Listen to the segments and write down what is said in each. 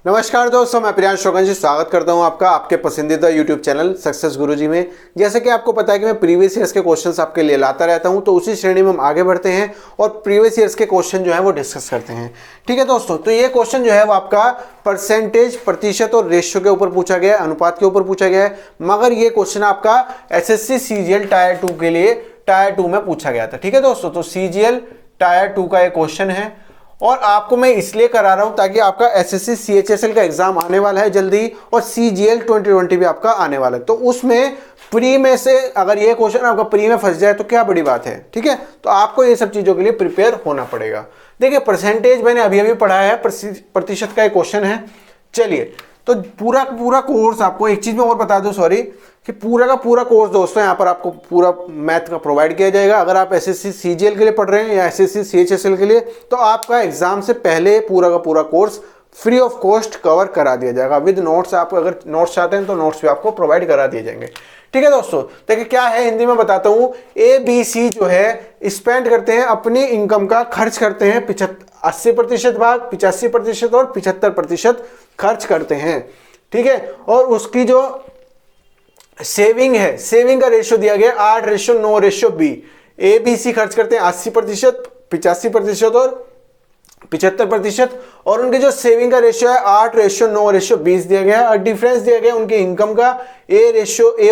नमस्कार दोस्तों, मैं प्रियांश जी स्वागत करता हूं आपका आपके पसंदीदा YouTube चैनल सक्सेस गुरुजी में। जैसे कि आपको पता है कि मैं प्रीवियस ईयर्स के क्वेश्चंस आपके लिए लाता रहता हूं, तो उसी श्रेणी में हम आगे बढ़ते हैं और प्रीवियस ईयर्स के क्वेश्चन जो है वो डिस्कस करते हैं। ठीक है दोस्तों, तो ये क्वेश्चन जो है वो आपका परसेंटेज, प्रतिशत और रेशियो के ऊपर पूछा गया है, अनुपात के ऊपर पूछा गया है। मगर ये क्वेश्चन आपका SSC CGL टायर 2 के लिए टायर 2 में पूछा गया था। ठीक है दोस्तों, तो CGL टायर 2 का ये क्वेश्चन है और आपको मैं इसलिए करा रहा हूं ताकि आपका SSC CHSL का एग्जाम आने वाला है जल्दी और CGL 2020 भी आपका आने वाला है। तो उसमें प्री में से अगर ये क्वेश्चन आपका प्री में फंस जाए तो क्या बड़ी बात है। ठीक है, तो आपको ये सब चीजों के लिए प्रिपेयर होना पड़ेगा। देखिए, परसेंटेज मैंने अभी अभी पढ़ाया है, प्रतिशत का एक क्वेश्चन है। चलिए, तो पूरा कोर्स आपको एक चीज में और बता दूं, सॉरी, कि पूरा का पूरा कोर्स दोस्तों यहाँ पर आपको पूरा मैथ का प्रोवाइड किया जाएगा। अगर आप SSC CGL के लिए पढ़ रहे हैं या SSC CHSL के लिए, तो आपका एग्जाम से पहले पूरा का पूरा course free of cost cover करा दिया जाएगा विद नोट्स। आप अगर नोट्स चाहते हैं तो नोट्स भी आपको प्रोवाइड करा दिए जाएंगे। ठीक है दोस्तों, देखिए क्या है, हिंदी में बताता हूं। ABC जो है स्पेंड करते हैं, अपनी इनकम का खर्च करते हैं 80% भाग, 85% और 75% खर्च करते हैं। ठीक है, और उसकी जो सेविंग है, सेविंग का रेशियो दिया गया 8:9:B। ABC खर्च करते हैं 80%, 85% और 75%, और उनके जो सेविंग का रेशियो है 8:9:20 दिया गया है। और डिफरेंस दिया गया उनकी इनकम का, A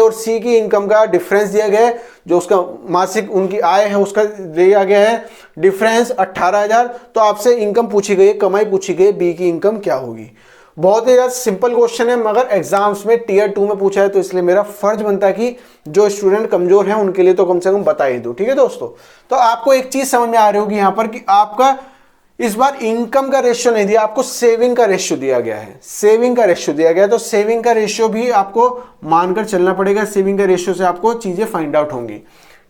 और C की इनकम का डिफरेंस दिया गया है, जो उसका मासिक उनकी आय है उसका दिया गया है डिफरेंस 18,000। तो आपसे इनकम पूछी गई है, कमाई पूछी गई, B की इनकम क्या होगी। बहुत ही ज्यादा सिंपल क्वेश्चन है, मगर एग्जाम्स में टीयर 2 में पूछा है, तो इसलिए मेरा फर्ज बनता है कि जो स्टूडेंट कमजोर हैं उनके लिए तो कम से कम बता ही दो। ठीक है दोस्तों, तो आपको एक चीज समझ में आ रही होगी यहाँ पर कि आपका इस बार इनकम का रेशियो नहीं दिया, आपको सेविंग का रेशियो दिया गया है। सेविंग का रेशियो दिया गया है, तो सेविंग का रेशियो भी आपको मानकर चलना पड़ेगा। सेविंग का रेशियो से आपको चीजें फाइंड आउट होंगी।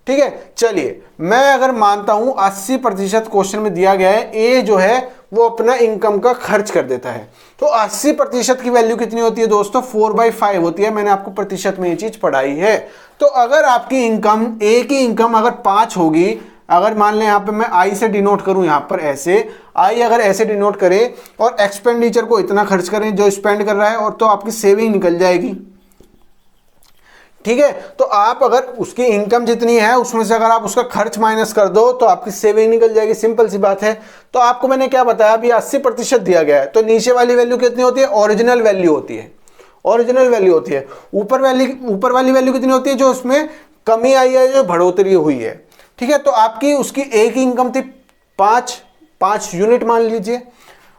ठीक है, चलिए, मैं अगर मानता हूं 80% क्वेश्चन में दिया गया है, ए जो है वो अपना इनकम का खर्च कर देता है, तो 80% की वैल्यू कितनी होती है दोस्तों? 4/5 होती है। मैंने आपको प्रतिशत में ये चीज पढ़ाई है। तो अगर आपकी इनकम, ए की इनकम अगर 5 होगी, अगर मान लें यहाँ पे मैं आई से डिनोट करूं, यहाँ पर ऐसे आई अगर ऐसे डिनोट करें और एक्सपेंडिचर को इतना खर्च करें जो स्पेंड कर रहा है, और तो आपकी सेविंग निकल जाएगी। ठीक है, तो आप अगर उसकी इनकम जितनी है उसमें से अगर आप उसका खर्च माइनस कर दो तो आपकी सेविंग निकल जाएगी। सिंपल सी बात है। तो आपको मैंने क्या बताया, अभी 80% दिया गया है, तो नीचे वाली वैल्यू कितनी होती है? ओरिजिनल वैल्यू होती है। ओरिजिनल वैल्यू होती है। ऊपर वाली वैल्यू कितनी होती है? जो उसमें कमी आई है, जो बढ़ोतरी हुई है। ठीक है, तो आपकी उसकी एक इनकम थी 5 यूनिट मान लीजिए,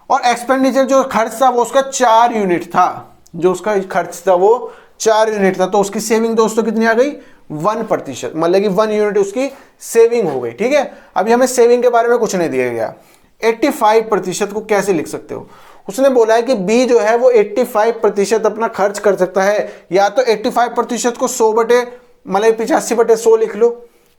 और एक्सपेंडिचर जो खर्च था वो उसका 4 यूनिट था। जो उसका खर्च था वो 4 यूनिट था, तो उसकी सेविंग दोस्तों कितनी आ गई? 1%, मतलब कि 1 यूनिट उसकी सेविंग हो गई। ठीक है, अभी हमें सेविंग के बारे में कुछ नहीं दिया गया। 85% को कैसे लिख सकते हो? उसने बोला है कि बी जो है वो 85% अपना खर्च कर सकता है। या तो 85% को 85/100 लिख लो,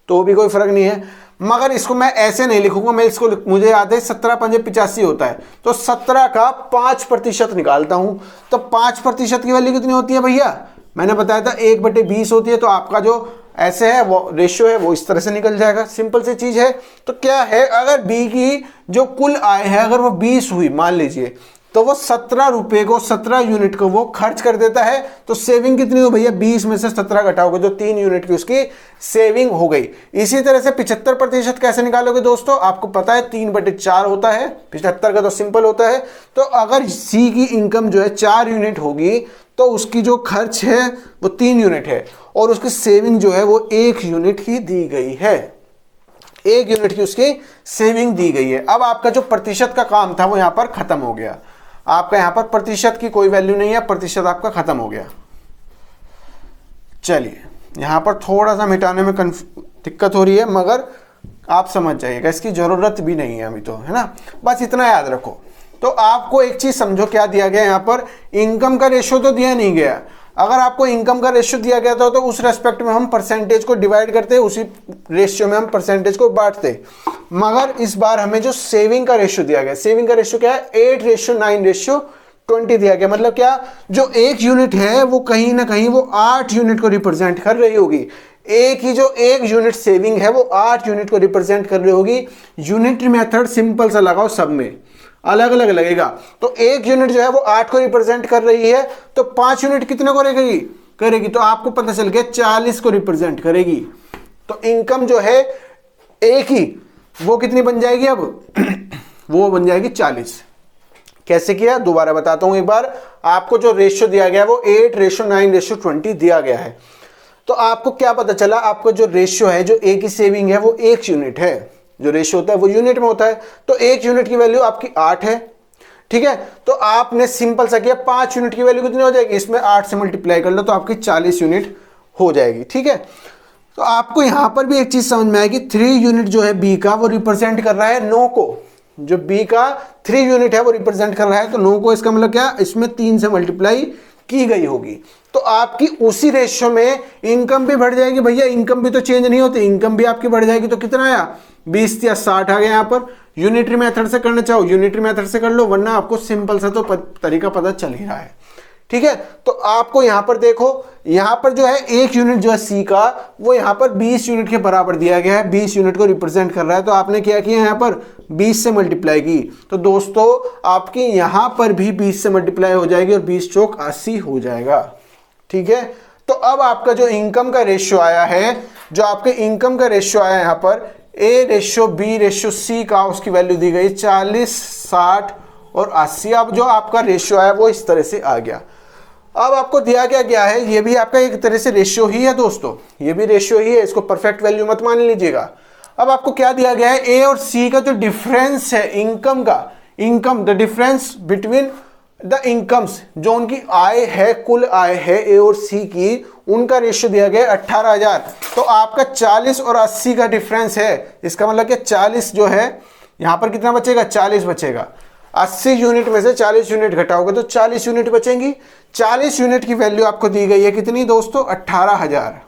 तो भी कोई फर्क नहीं है। मगर इसको मैं ऐसे नहीं लिखूंगा, मैं इसको मुझे याद है 17×5 होता है, तो 17 का 5% निकालता हूं। तो 5% की वैल्यू कितनी होती है भैया? मैंने बताया था 1/20 होती है। तो आपका जो ऐसे है वो रेशियो है वो इस तरह से निकल जाएगा। सिंपल सी चीज है। तो क्या है, अगर बी की जो कुल आय है अगर वो 20 हुई मान लीजिए, तो वो 17 रुपए को, 17 यूनिट को वो खर्च कर देता है। तो सेविंग कितनी हो भैया? 20 में से 17 घटाओगे तो 3 यूनिट की उसकी सेविंग हो गई। इसी तरह से 75% कैसे निकालोगे दोस्तों? आपको पता है 3/4 होता है। 75 का तो सिंपल होता है। तो अगर सी की इनकम जो है 4 यूनिट होगी, तो उसकी जो खर्च है वो 3 यूनिट है, और उसकी सेविंग जो है वो 1 यूनिट ही दी गई है। 1 यूनिट की उसकी सेविंग दी गई है। अब आपका जो प्रतिशत का काम था वो यहां पर खत्म हो गया। आपका यहां पर प्रतिशत की कोई वैल्यू नहीं है, प्रतिशत आपका खत्म हो गया। चलिए, यहां पर थोड़ा सा मिटाने में दिक्कत हो रही है, मगर आप समझ जाइएगा, इसकी जरूरत भी नहीं है अभी, तो है ना। बस इतना याद रखो। तो आपको एक चीज समझो, क्या दिया गया यहां पर? इनकम का रेशियो तो दिया नहीं गया। अगर आपको इनकम का रेशियो दिया गया था तो उस रेस्पेक्ट में हम परसेंटेज को डिवाइड करते, उसी रेशियो में हम परसेंटेज को बांटते। मगर इस बार हमें जो सेविंग का रेशियो दिया गया, सेविंग का रेशियो क्या है? 8:9:20 दिया गया। मतलब क्या, जो 1 यूनिट है वो कहीं ना कहीं वो 8 यूनिट को रिप्रेजेंट कर रही होगी। ए की जो 1 यूनिट सेविंग है वो 8 यूनिट को रिप्रेजेंट कर रही होगी। यूनिटरी मेथड सिंपल सा लगाओ सब में। अलग अलग लगेगा। तो 1 यूनिट जो है वो 8 को रिप्रेजेंट कर रही है, तो 5 यूनिट कितने को करेगी, तो आपको पता चल गया 40 को रिप्रेजेंट करेगी। तो इनकम जो है एक ही, वो कितनी बन जाएगी अब वो बन जाएगी 40। कैसे किया दोबारा बताता हूं एक बार। आपको जो रेशियो दिया गया है वो 8:9:20 दिया गया है। तो आपको क्या पता चला, आपको जो रेशियो है, जो ए की सेविंग है वो 1 यूनिट है। जो रेशियो होता है वो यूनिट में होता है, तो 1 यूनिट की वैल्यू आपकी 8 है। ठीक है, तो आपने सिंपल सा किया, 5 यूनिट की वैल्यू कितनी हो जाएगी, इसमें 8 से मल्टीप्लाई कर लो तो आपकी 40 यूनिट हो जाएगी। ठीक है, तो आपको यहां पर भी एक चीज समझ में आएगी, 3 यूनिट जो है बी का वो रिप्रेजेंट कर रहा है 9 को। जो बी का 3 यूनिट है वो रिप्रेजेंट कर रहा है, तो 9 को, इसका मतलब क्या, इसमें 3 से मल्टीप्लाई की गई होगी। तो आपकी उसी रेशियो में इनकम भी बढ़ जाएगी। भैया इनकम भी तो चेंज नहीं होती, इनकम भी आपकी बढ़ जाएगी। तो कितना आया, 20 या 60 आ गया। यहाँ पर यूनिटरी मेथड से करना चाहो यूनिटरी मेथड से कर लो, वरना आपको सिंपल सा तो तरीका पता चल ही रहा है। ठीक है, तो आपको यहां पर देखो, यहां पर जो है 1 यूनिट जो है सी का वो यहां पर 20 यूनिट के बराबर दिया गया है, 20 यूनिट को रिप्रेजेंट कर रहा है। तो आपने क्या किया, यहां पर 20 से मल्टीप्लाई की, तो दोस्तों आपकी यहां पर भी 20 से मल्टीप्लाई हो जाएगी और 20 चौक 80 हो जाएगा। ठीक है, तो अब आपका जो इनकम का रेशियो आया है, जो आपके इनकम का रेशियो आया यहां पर A ratio B ratio C का, उसकी वैल्यू दी गई 40, 60 और 80। अब जो आपका रेशियो आया वो इस तरह से आ गया। अब आपको दिया क्या गया है, ये भी आपका एक तरह से रेशियो ही है दोस्तों, ये भी रेशियो ही है, इसको परफेक्ट वैल्यू मत मान लीजिएगा। अब आपको क्या दिया गया है, ए और सी का जो डिफरेंस है इनकम का, income the difference between the incomes, जो उनकी आय है, कुल आय है ए और सी की, उनका रेशियो दिया गया 18,000। तो आपका 40 और 80 का डिफरेंस है, इसका मतलब कि 40 जो है यहां पर कितना बचेगा, 40 बचेगा। 80 यूनिट में से 40 यूनिट घटाओगे तो 40 यूनिट बचेंगी। 40 यूनिट की वैल्यू आपको दी गई है कितनी दोस्तों, 18,000।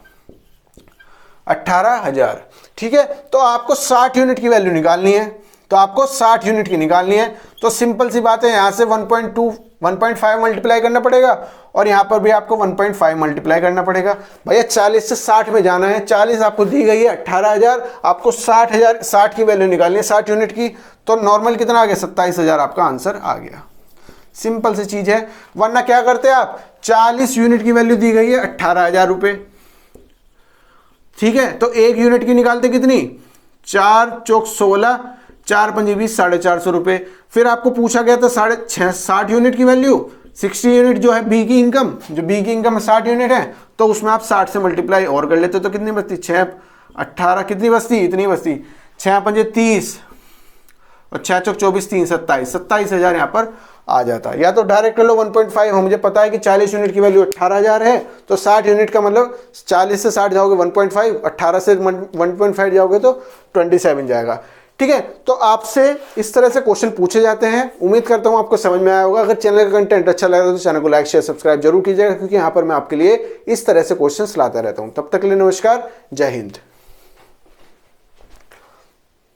18,000। ठीक है, तो आपको 60 यूनिट की वैल्यू निकालनी है, तो आपको 60 यूनिट की निकालनी है। तो सिंपल सी बात है, यहां से 1.5 मल्टीप्लाई करना पड़ेगा और यहां पर भी आपको 1.5 मल्टीप्लाई करना पड़ेगा। भैया 40 से 60 में जाना है, 40 आपको दी गई है 18,000, आपको 60 की वैल्यू निकालनी है 60 यूनिट की। तो नॉर्मल कितना आ गया, 27,000 आपका आंसर आ गया। सिंपल सी चीज है, वरना क्या करते हैं आप, 40 यूनिट की वैल्यू दी गई है 18,000 रुपए। ठीक है, तो 1 यूनिट की निकालते कितनी, 4 चौक 16, 4 पंजे 20, 450 रुपए। फिर आपको पूछा गया था 60 यूनिट की वैल्यू, 60 यूनिट जो है बी की इनकम, जो बी की इनकम 60 यूनिट है, तो उसमें आप 60 से मल्टीप्लाई और कर लेते तो कितनी बचती, 6 18 कितनी बचती, इतनी बचती, 6 पंजे 30 और 6 चौक 24, 3 27,000 यहाँ पर आ जाता है। या तो डायरेक्ट कर लो 1.5, मुझे पता है कि 40 यूनिट की वैल्यू 18,000 है, तो 60 यूनिट का मतलब 40 से 60 जाओगे 1.5, 18 से 1.5 जाओगे तो 27 जाएगा। ठीक है, तो आपसे इस तरह से क्वेश्चन पूछे जाते हैं। उम्मीद करता हूं आपको समझ में आया होगा। अगर चैनल का कंटेंट अच्छा लगा तो चैनल को लाइक शेयर सब्सक्राइब जरूर कीजिएगा, क्योंकि यहाँ पर मैं आपके लिए इस तरह से क्वेश्चंस लाता रहता हूं। तब तक के लिए नमस्कार, जय हिंद।